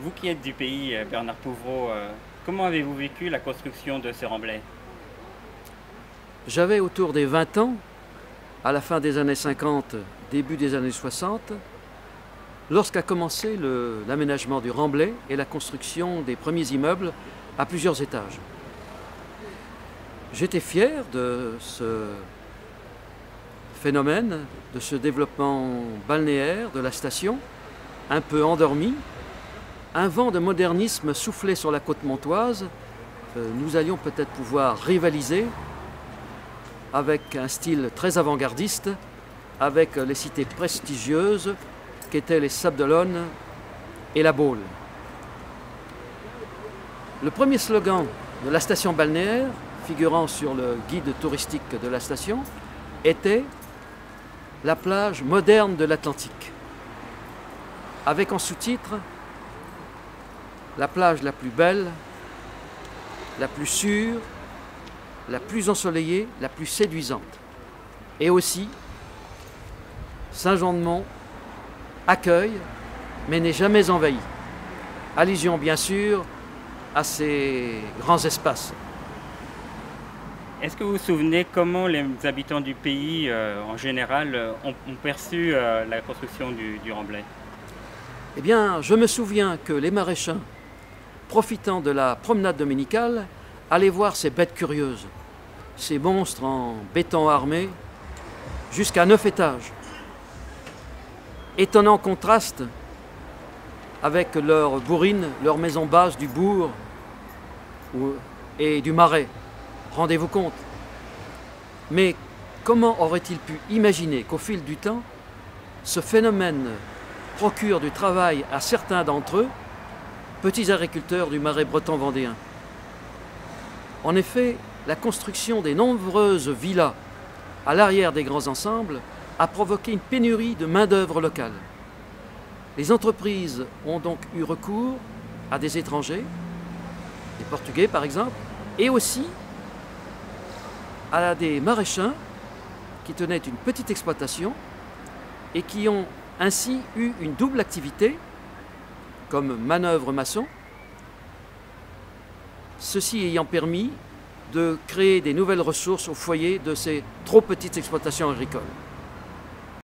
Vous qui êtes du pays, Bernard Pouvreau, comment avez-vous vécu la construction de ce remblai? J'avais autour des 20 ans, à la fin des années 50, début des années 60, lorsqu'a commencé l'aménagement du remblai et la construction des premiers immeubles à plusieurs étages. J'étais fier de ce phénomène, de ce développement balnéaire de la station, un peu endormi. Un vent de modernisme soufflait sur la côte montoise. Nous allions peut-être pouvoir rivaliser avec un style très avant-gardiste, avec les cités prestigieuses qu'étaient les Sables d'Olonne et la Baule. Le premier slogan de la station balnéaire, figurant sur le guide touristique de la station, était « La plage moderne de l'Atlantique », avec en sous-titre « La plage la plus belle, la plus sûre, la plus ensoleillée, la plus séduisante ». Et aussi « Saint-Jean-de-Mont accueille, mais n'est jamais envahi ». Allusion bien sûr à ces grands espaces. Est-ce que vous vous souvenez comment les habitants du pays, en général, ont perçu la construction du remblai? Eh bien, je me souviens que les maraîchers, profitant de la promenade dominicale, allaient voir ces bêtes curieuses, ces monstres en béton armé, jusqu'à 9 étages. Étonnant contraste avec leurs bourrines, leurs maisons basses du bourg et du marais. Rendez-vous compte. Mais comment aurait-il pu imaginer qu'au fil du temps, ce phénomène procure du travail à certains d'entre eux, petits agriculteurs du marais breton vendéen? En effet, la construction des nombreuses villas à l'arrière des grands ensembles a provoqué une pénurie de main-d'œuvre locale. Les entreprises ont donc eu recours à des étrangers, des Portugais par exemple, et aussi à des maraîchers qui tenaient une petite exploitation et qui ont ainsi eu une double activité comme manœuvre maçon, ceci ayant permis de créer des nouvelles ressources au foyer de ces trop petites exploitations agricoles.